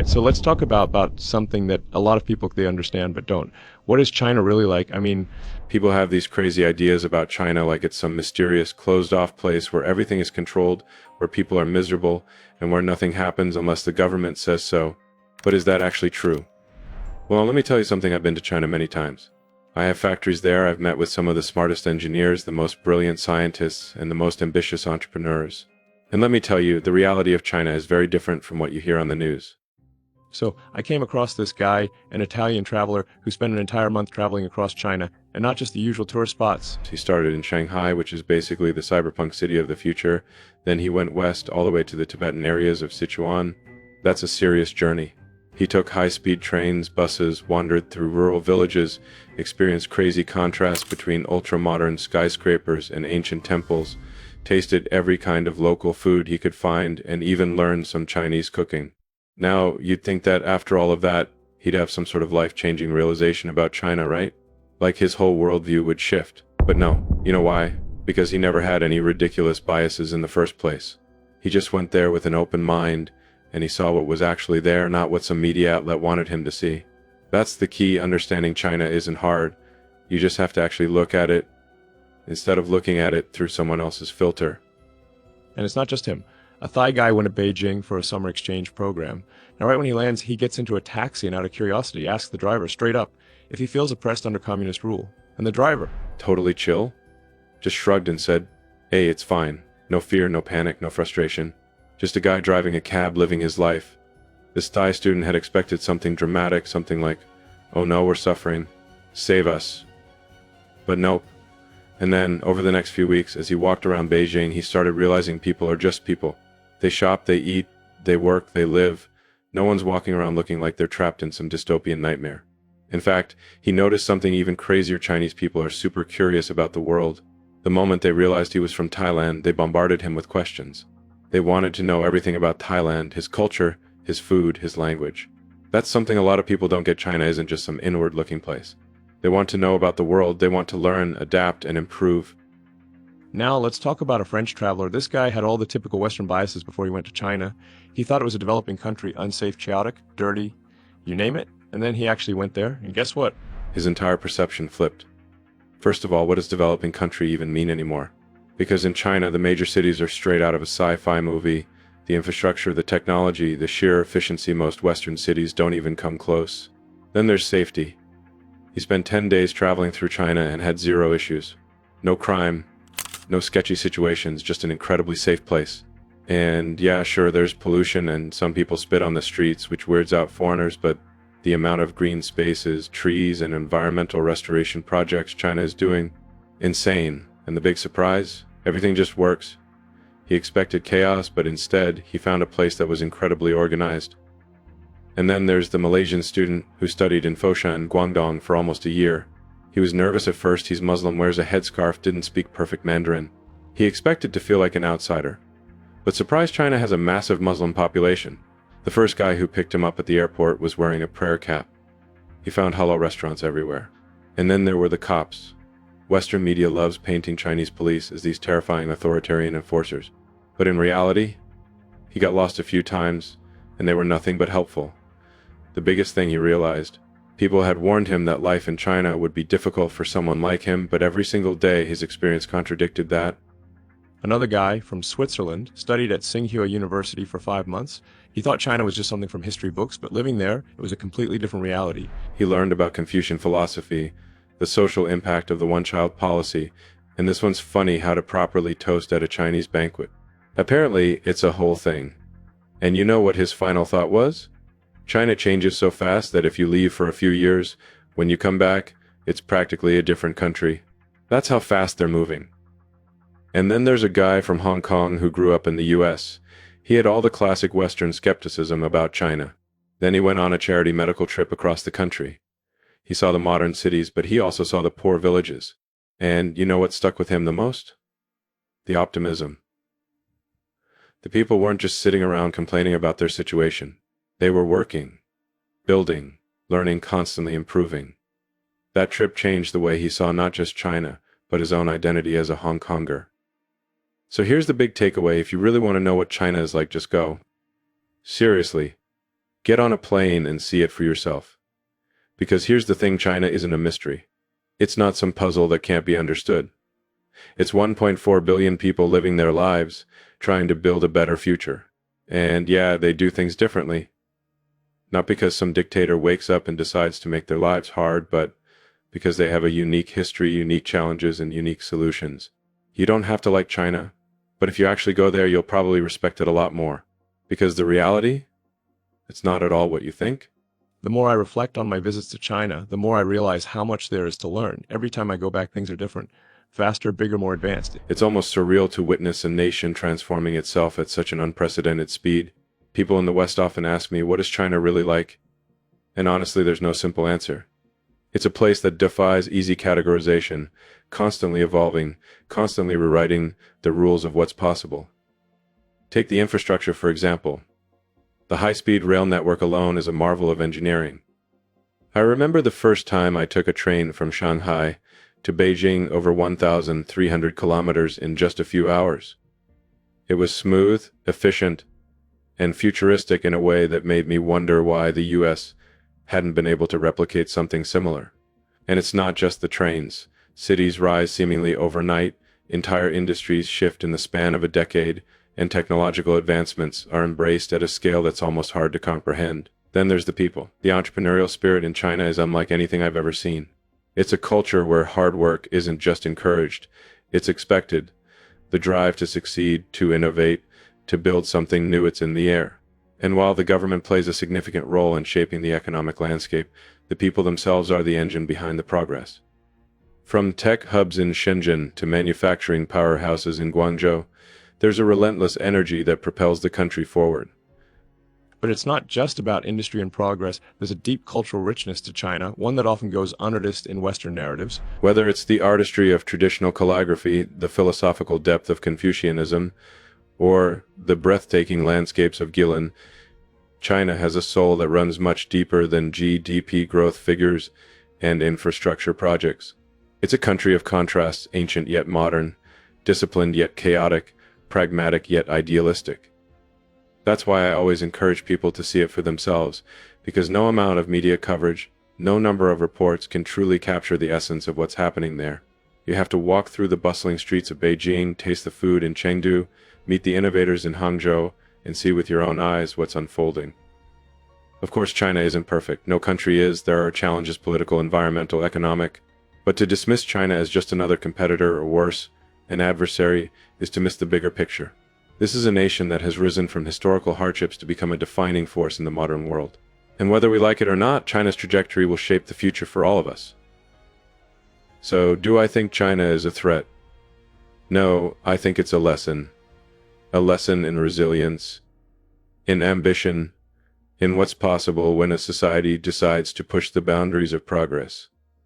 right, so let's talk about something that a lot of people they understand but don't. What is China really like? I mean, People have these crazy ideas about China like it's some mysterious, closed-off place where everything is controlled, where people are miserable, and where nothing happens unless the government says so. But is that actually true? Well, let me tell you something. I've been to China many times. I have factories there. I've met with some of the smartest engineers, the most brilliant scientists, and the most ambitious entrepreneurs. And let me tell you, the reality of China is very different from what you hear on the news. so I came across this guy, an Italian traveler who spent an entire month traveling across China, and not just the usual tourist spots. He started in Shanghai, which is basically the cyberpunk city of the future. Then he went west all the way to the Tibetan areas of Sichuan. That's a serious journey. He took high-speed trains, buses, wandered through rural villages, experienced crazy contrasts between ultra-modern skyscrapers and ancient temples, tasted every kind of local food he could find, and even learned some Chinese cooking. Now, you'd think that after all of that, he'd have some sort of life-changing realization about China, right? Like his whole worldview would shift. But no, you know why? Because he never had any ridiculous biases in the first place. He just went there with an open mind, and he saw what was actually there, not what some media outlet wanted him to see. That's the key. Understanding China isn't hard. You just have to actually look at it, instead of looking at it through someone else's filter. And it's not just him. A Thai guy went to Beijing for a summer exchange program. Now, right when he lands, he gets into a taxi and out of curiosity asks the driver straight up if he feels oppressed under communist rule. And the driver, Totally chill, just shrugged and said, "Hey, it's fine. No fear, no panic, no frustration. Just a guy driving a cab living his life." This Thai student had expected something dramatic, something like, "Oh no, we're suffering. Save us." But nope. And then, over the next few weeks, as he walked around Beijing, he started realizing people are just people. They shop, they eat, they work, they live. No one's walking around looking like they're trapped in some dystopian nightmare. In fact, he noticed something even crazier. Chinese people are super curious about the world. The moment they realized he was from Thailand, they bombarded him with questions. They wanted to know everything about Thailand, his culture, his food, his language. That's something a lot of people don't get. China isn't just some inward-looking place. They want to know about the world. They want to learn, adapt, and improve. now let's talk about a French traveler. This guy had all the typical Western biases before he went to China. He thought it was a developing country, unsafe, chaotic, dirty, you name it. And then he actually went there, and guess what? His entire perception flipped. First of all, what does developing country even mean anymore? Because in China, the major cities are straight out of a sci-fi movie. The infrastructure, the technology, the sheer efficiency, most Western cities don't even come close. Then there's safety. He spent 10 days traveling through China and had zero issues. No crime, no sketchy situations, just an incredibly safe place. And yeah, sure, there's pollution and some people spit on the streets, which weirds out foreigners, but the amount of green spaces, trees, and environmental restoration projects China is doing, insane. And the big surprise? Everything just works. He expected chaos, but instead, he found a place that was incredibly organized. And then there's the Malaysian student who studied in Foshan, Guangdong for almost a year. He was nervous at first. He's Muslim, wears a headscarf, didn't speak perfect Mandarin. He expected to feel like an outsider. But surprise, China has a massive Muslim population. The first guy who picked him up at the airport was wearing a prayer cap. He found halal restaurants everywhere. And then there were the cops. Western media loves painting Chinese police as these terrifying authoritarian enforcers. But in reality, he got lost a few times, and they were nothing but helpful. The biggest thing he realized, people had warned him that life in China would be difficult for someone like him, but every single day his experience contradicted that. Another guy from Switzerland studied at Tsinghua University for 5 months. He thought China was just something from history books, but living there, it was a completely different reality. He learned about Confucian philosophy, the social impact of the one-child policy, and this one's funny, how to properly toast at a Chinese banquet. Apparently, it's a whole thing. And you know what his final thought was? China changes so fast that if you leave for a few years, when you come back, it's practically a different country. That's how fast they're moving. And then there's a guy from Hong Kong who grew up in the US. He had all the classic Western skepticism about China. Then he went on a charity medical trip across the country. He saw the modern cities, but he also saw the poor villages. And you know what stuck with him the most? The optimism. The people weren't just sitting around complaining about their situation. They were working, building, learning, constantly improving. That trip changed the way he saw not just China, but his own identity as a Hong Konger. So here's the big takeaway. If you really want to know what China is like, just go. Seriously, Get on a plane and see it for yourself. Because here's the thing, China isn't a mystery. It's not some puzzle that can't be understood. It's 1.4 billion people living their lives, trying to build a better future. And yeah, they do things differently. Not because some dictator wakes up and decides to make their lives hard, but because they have a unique history, unique challenges, and unique solutions. You don't have to like China, but if you actually go there, you'll probably respect it a lot more. Because the reality, it's not at all what you think. The more I reflect on my visits to China, the more I realize how much there is to learn. Every time I go back, things are different. Faster, bigger, more advanced. It's almost surreal to witness a nation transforming itself at such an unprecedented speed. People in the West often ask me, what is China really like? And honestly, there's no simple answer. It's a place that defies easy categorization, constantly evolving, constantly rewriting the rules of what's possible. Take the infrastructure, for example. The high-speed rail network alone is a marvel of engineering. I remember the first time I took a train from Shanghai to Beijing over 1,300 kilometers in just a few hours. It was smooth, efficient, and futuristic in a way that made me wonder why the US hadn't been able to replicate something similar. And it's not just the trains. Cities rise seemingly overnight, entire industries shift in the span of a decade, and technological advancements are embraced at a scale that's almost hard to comprehend. Then there's the people. The entrepreneurial spirit in China is unlike anything I've ever seen. It's a culture where hard work isn't just encouraged, it's expected. The drive to succeed, to innovate, to build something new, it's in the air. And while the government plays a significant role in shaping the economic landscape, the people themselves are the engine behind the progress. From tech hubs in Shenzhen to manufacturing powerhouses in Guangzhou, there's a relentless energy that propels the country forward. But it's not just about industry and progress. There's a deep cultural richness to China, one that often goes unnoticed in Western narratives. Whether it's the artistry of traditional calligraphy, the philosophical depth of Confucianism, or the breathtaking landscapes of Guilin, China has a soul that runs much deeper than GDP growth figures and infrastructure projects. It's a country of contrasts, ancient yet modern, disciplined yet chaotic, pragmatic yet idealistic. That's why I always encourage people to see it for themselves, because no amount of media coverage, no number of reports can truly capture the essence of what's happening there. You have to walk through the bustling streets of Beijing, taste the food in Chengdu, meet the innovators in Hangzhou, and see with your own eyes what's unfolding. Of course, China isn't perfect. No country is. There are challenges, political, environmental, economic. But to dismiss China as just another competitor, or worse, an adversary, is to miss the bigger picture. This is a nation that has risen from historical hardships to become a defining force in the modern world. And whether we like it or not, China's trajectory will shape the future for all of us. So, do I think China is a threat? No, I think it's a lesson. A lesson in resilience, in ambition, in what's possible when a society decides to push the boundaries of progress.